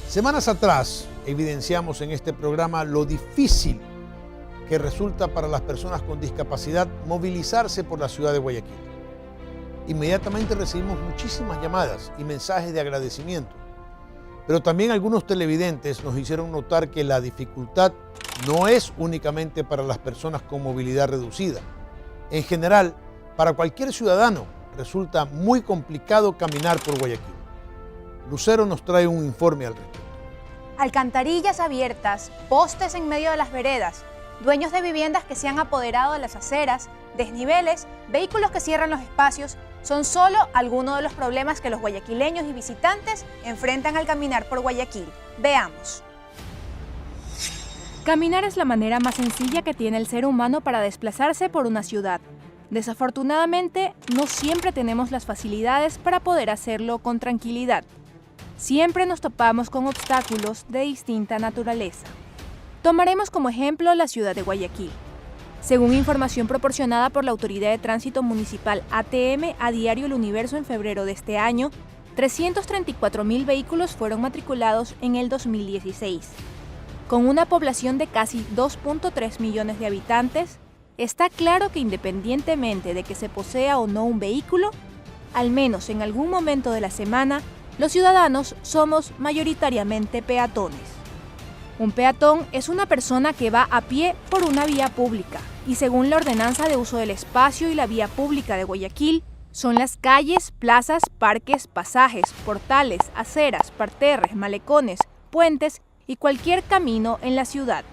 Semanas atrás evidenciamos en este programa lo difícil que resulta para las personas con discapacidad movilizarse por la ciudad de Guayaquil. Inmediatamente recibimos muchísimas llamadas y mensajes de agradecimiento, pero también algunos televidentes nos hicieron notar que la dificultad no es únicamente para las personas con movilidad reducida. En general, para cualquier ciudadano resulta muy complicado caminar por Guayaquil. Lucero nos trae un informe al respecto. Alcantarillas abiertas, postes en medio de las veredas, dueños de viviendas que se han apoderado de las aceras, desniveles, vehículos que cierran los espacios, son solo algunos de los problemas que los guayaquileños y visitantes enfrentan al caminar por Guayaquil. Veamos. Caminar es la manera más sencilla que tiene el ser humano para desplazarse por una ciudad. Desafortunadamente, no siempre tenemos las facilidades para poder hacerlo con tranquilidad. Siempre nos topamos con obstáculos de distinta naturaleza. Tomaremos como ejemplo la ciudad de Guayaquil. Según información proporcionada por la Autoridad de Tránsito Municipal ATM a Diario El Universo en febrero de este año, 334.000 vehículos fueron matriculados en el 2016. Con una población de casi 2.3 millones de habitantes, está claro que independientemente de que se posea o no un vehículo, al menos en algún momento de la semana, los ciudadanos somos mayoritariamente peatones. Un peatón es una persona que va a pie por una vía pública y según la Ordenanza de Uso del Espacio y la Vía Pública de Guayaquil, son las calles, plazas, parques, pasajes, portales, aceras, parterres, malecones, puentes y cualquier camino en la ciudad.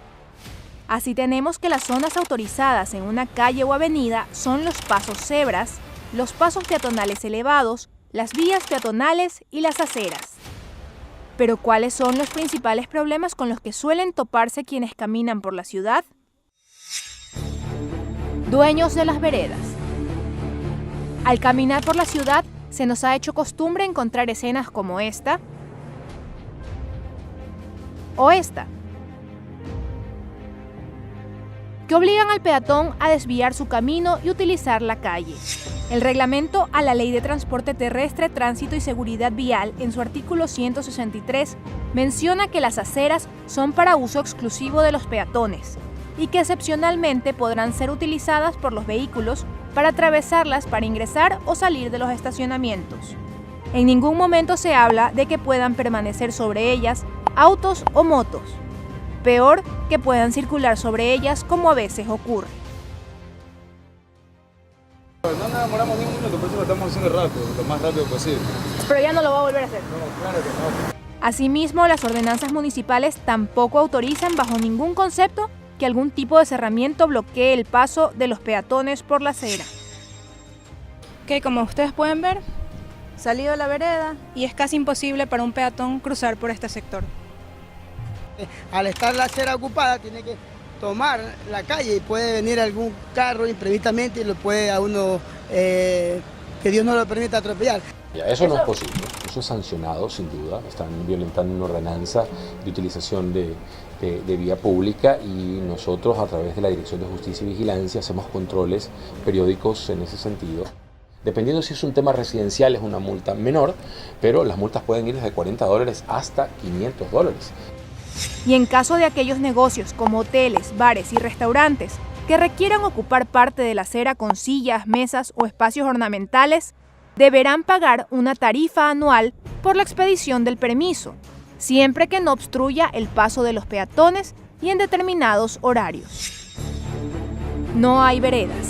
Así tenemos que las zonas autorizadas en una calle o avenida son los pasos cebras, los pasos peatonales elevados, las vías peatonales y las aceras. Pero ¿cuáles son los principales problemas con los que suelen toparse quienes caminan por la ciudad? Dueños de las veredas. Al caminar por la ciudad, se nos ha hecho costumbre encontrar escenas como esta o esta, que obligan al peatón a desviar su camino y utilizar la calle. El reglamento a la Ley de Transporte Terrestre, Tránsito y Seguridad Vial, en su artículo 163, menciona que las aceras son para uso exclusivo de los peatones y que excepcionalmente podrán ser utilizadas por los vehículos para atravesarlas para ingresar o salir de los estacionamientos. En ningún momento se habla de que puedan permanecer sobre ellas autos o motos. Peor, que puedan circular sobre ellas como a veces ocurre. No nos demoramos ni un minuto, por eso lo estamos haciendo rápido, lo más rápido posible. Pero ya no lo va a volver a hacer. No, claro que no. Asimismo, las ordenanzas municipales tampoco autorizan bajo ningún concepto que algún tipo de cerramiento bloquee el paso de los peatones por la acera. Ok, como ustedes pueden ver, salí de la vereda y es casi imposible para un peatón cruzar por este sector. Al estar la acera ocupada tiene que tomar la calle y puede venir algún carro imprevistamente y lo puede a uno, que Dios no lo permita, atropellar. Eso no es posible, eso es sancionado sin duda, están violentando una ordenanza de utilización de vía pública y nosotros a través de la Dirección de Justicia y Vigilancia hacemos controles periódicos en ese sentido. Dependiendo si es un tema residencial es una multa menor, pero las multas pueden ir desde $40 hasta $500. Y en caso de aquellos negocios como hoteles, bares y restaurantes que requieran ocupar parte de la acera con sillas, mesas o espacios ornamentales, deberán pagar una tarifa anual por la expedición del permiso, siempre que no obstruya el paso de los peatones y en determinados horarios. No hay veredas.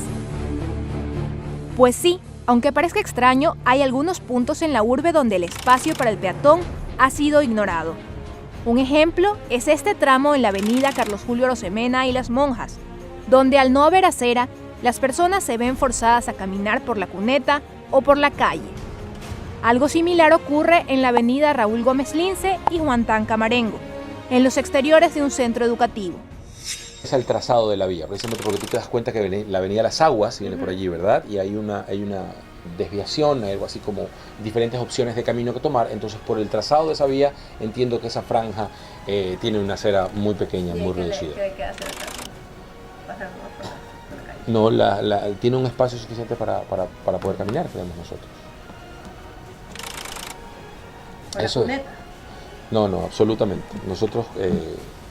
Pues sí, aunque parezca extraño, hay algunos puntos en la urbe donde el espacio para el peatón ha sido ignorado. Un ejemplo es este tramo en la avenida Carlos Julio Arosemena y Las Monjas, donde al no haber acera, las personas se ven forzadas a caminar por la cuneta o por la calle. Algo similar ocurre en la avenida Raúl Gómez Lince y Juan Tan Camarengo, en los exteriores de un centro educativo. Es el trazado de la vía, precisamente porque tú te das cuenta que la avenida Las Aguas viene por allí, ¿verdad? Y hay una desviación, algo así como diferentes opciones de camino que tomar, entonces por el trazado de esa vía entiendo que esa franja tiene una acera muy pequeña, muy reducida. ¿Qué hay que hacer acá? ¿Pasar por la calle? No, tiene un espacio suficiente para poder caminar, creemos nosotros. ¿Por la cuneta? No, absolutamente. Nosotros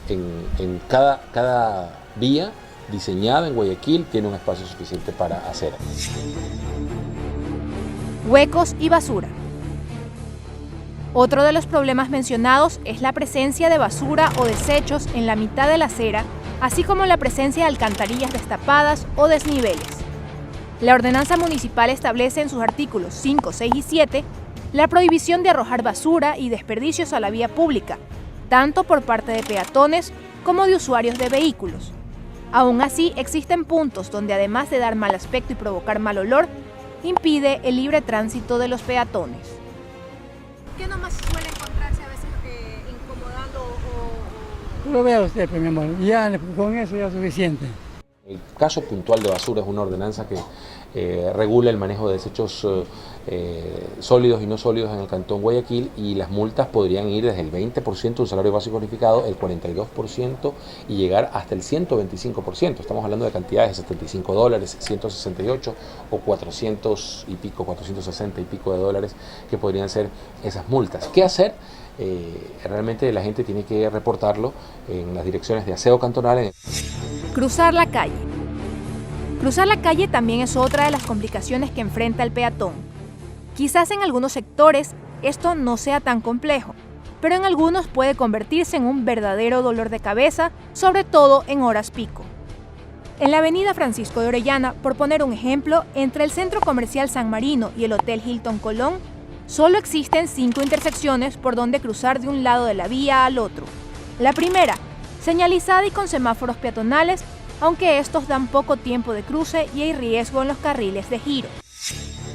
en cada vía diseñada en Guayaquil tiene un espacio suficiente para acera. Huecos y basura. Otro de los problemas mencionados es la presencia de basura o desechos en la mitad de la acera, así como la presencia de alcantarillas destapadas o desniveles. La ordenanza municipal establece en sus artículos 5, 6 y 7 la prohibición de arrojar basura y desperdicios a la vía pública, tanto por parte de peatones como de usuarios de vehículos. Aún así, existen puntos donde, además de dar mal aspecto y provocar mal olor, impide el libre tránsito de los peatones. ¿Qué nomás suele encontrarse a veces incomodando o...? Lo vea usted, pues, mi amor, ya con eso ya es suficiente. El caso puntual de basura es una ordenanza que regula el manejo de desechos sólidos y no sólidos en el Cantón Guayaquil, y las multas podrían ir desde el 20% de un salario básico unificado, el 42% y llegar hasta el 125%. Estamos hablando de cantidades de $75, 168 o 400 y pico, 460 y pico de dólares que podrían ser esas multas. ¿Qué hacer? Realmente la gente tiene que reportarlo en las direcciones de aseo cantonal. Cruzar la calle. Cruzar la calle también es otra de las complicaciones que enfrenta el peatón. Quizás en algunos sectores esto no sea tan complejo, pero en algunos puede convertirse en un verdadero dolor de cabeza, sobre todo en horas pico. En la avenida Francisco de Orellana, por poner un ejemplo, entre el Centro Comercial San Marino y el Hotel Hilton Colón, solo existen 5 intersecciones por donde cruzar de un lado de la vía al otro. La primera, señalizada y con semáforos peatonales, aunque estos dan poco tiempo de cruce y hay riesgo en los carriles de giro.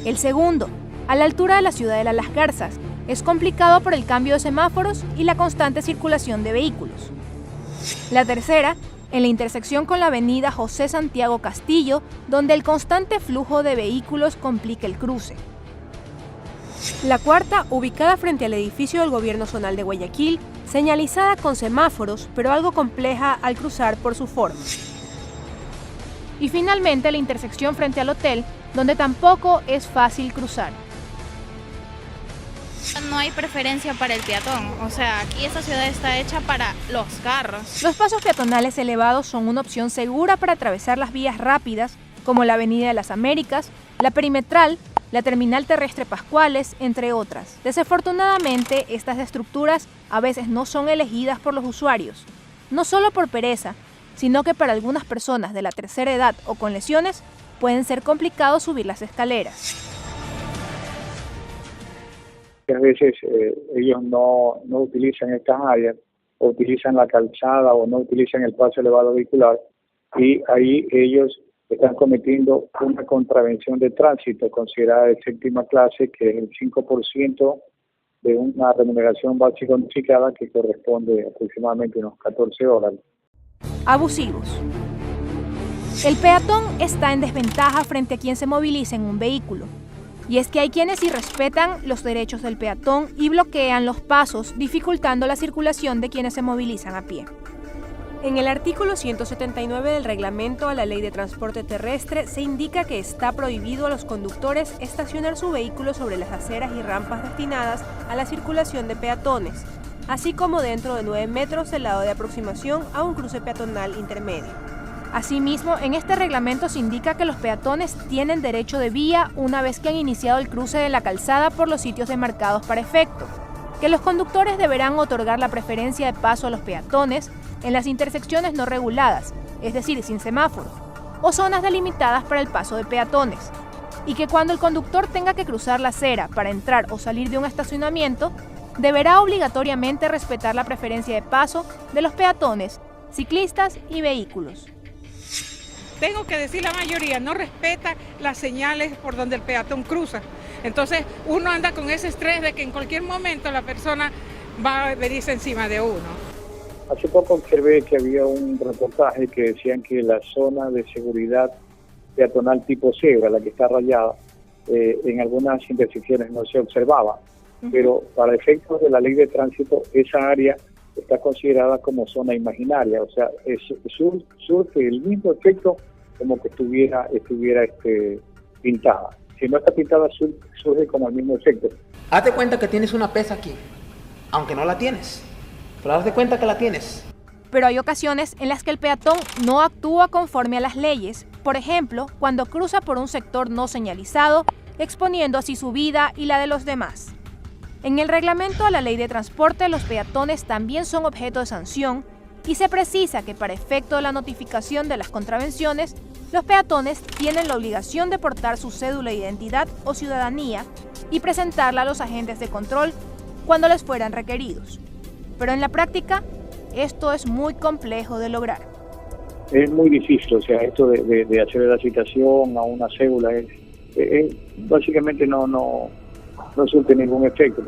El segundo, a la altura de la Ciudadela Las Garzas, es complicado por el cambio de semáforos y la constante circulación de vehículos. La tercera, en la intersección con la avenida José Santiago Castillo, donde el constante flujo de vehículos complica el cruce. La cuarta, ubicada frente al edificio del Gobierno Zonal de Guayaquil, señalizada con semáforos, pero algo compleja al cruzar por su forma. Y finalmente la intersección frente al hotel, donde tampoco es fácil cruzar. No hay preferencia para el peatón, o sea, aquí esta ciudad está hecha para los carros. Los pasos peatonales elevados son una opción segura para atravesar las vías rápidas, como la Avenida de las Américas, la Perimetral, la Terminal Terrestre Pascuales, entre otras. Desafortunadamente, estas estructuras a veces no son elegidas por los usuarios, no solo por pereza, sino que para algunas personas de la tercera edad o con lesiones pueden ser complicado subir las escaleras. A veces ellos no utilizan estas áreas, o utilizan la calzada o no utilizan el paso elevado vehicular, y ahí ellos están cometiendo una contravención de tránsito considerada de séptima clase, que es el 5% de una remuneración básica unificada que corresponde aproximadamente a unos $14. Abusivos. El peatón está en desventaja frente a quien se moviliza en un vehículo. Y es que hay quienes irrespetan los derechos del peatón y bloquean los pasos, dificultando la circulación de quienes se movilizan a pie. En el artículo 179 del reglamento a la Ley de Transporte Terrestre se indica que está prohibido a los conductores estacionar su vehículo sobre las aceras y rampas destinadas a la circulación de peatones, así como dentro de 9 metros del lado de aproximación a un cruce peatonal intermedio. Asimismo, en este reglamento se indica que los peatones tienen derecho de vía una vez que han iniciado el cruce de la calzada por los sitios demarcados para efecto, que los conductores deberán otorgar la preferencia de paso a los peatones en las intersecciones no reguladas, es decir, sin semáforo, o zonas delimitadas para el paso de peatones, y que cuando el conductor tenga que cruzar la acera para entrar o salir de un estacionamiento, deberá obligatoriamente respetar la preferencia de paso de los peatones, ciclistas y vehículos. Tengo que decir, la mayoría no respeta las señales por donde el peatón cruza. Entonces uno anda con ese estrés de que en cualquier momento la persona va a venirse encima de uno. Hace poco observé que había un reportaje que decían que la zona de seguridad peatonal tipo cebra, la que está rayada, en algunas intersecciones no se observaba, pero para efectos de la ley de tránsito esa área está considerada como zona imaginaria, o sea, surge el mismo efecto como que estuviera pintada. Si no está pintada, surge como el mismo efecto. Hazte cuenta que tienes una pesa aquí aunque no la tienes. Pero darte cuenta que la tienes. Pero hay ocasiones en las que el peatón no actúa conforme a las leyes, por ejemplo, cuando cruza por un sector no señalizado, exponiendo así su vida y la de los demás. En el reglamento a la Ley de Transporte, los peatones también son objeto de sanción y se precisa que para efecto de la notificación de las contravenciones, los peatones tienen la obligación de portar su cédula de identidad o ciudadanía y presentarla a los agentes de control cuando les fueran requeridos. Pero en la práctica, esto es muy complejo de lograr. Es muy difícil, o sea, esto de hacer la citación a una cédula básicamente no surte ningún efecto.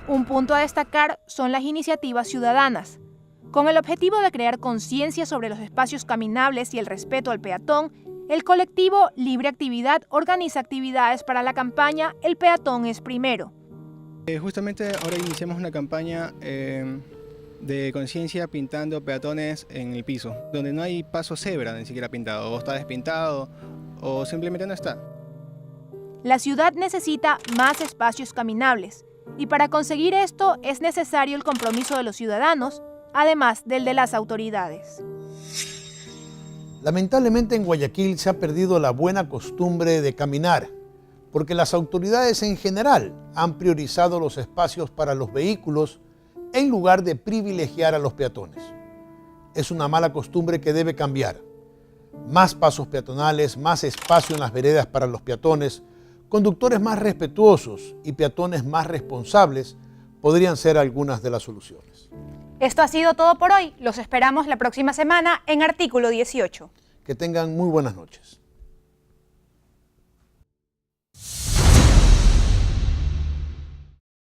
Un punto a destacar son las iniciativas ciudadanas. Con el objetivo de crear conciencia sobre los espacios caminables y el respeto al peatón, el colectivo Libre Actividad organiza actividades para la campaña El Peatón es Primero. Justamente ahora iniciamos una campaña de conciencia pintando peatones en el piso, donde no hay paso cebra ni siquiera pintado, o está despintado, o simplemente no está. La ciudad necesita más espacios caminables, y para conseguir esto es necesario el compromiso de los ciudadanos, además del de las autoridades. Lamentablemente en Guayaquil se ha perdido la buena costumbre de caminar, porque las autoridades en general han priorizado los espacios para los vehículos en lugar de privilegiar a los peatones. Es una mala costumbre que debe cambiar. Más pasos peatonales, más espacio en las veredas para los peatones, conductores más respetuosos y peatones más responsables podrían ser algunas de las soluciones. Esto ha sido todo por hoy. Los esperamos la próxima semana en Artículo 18. Que tengan muy buenas noches.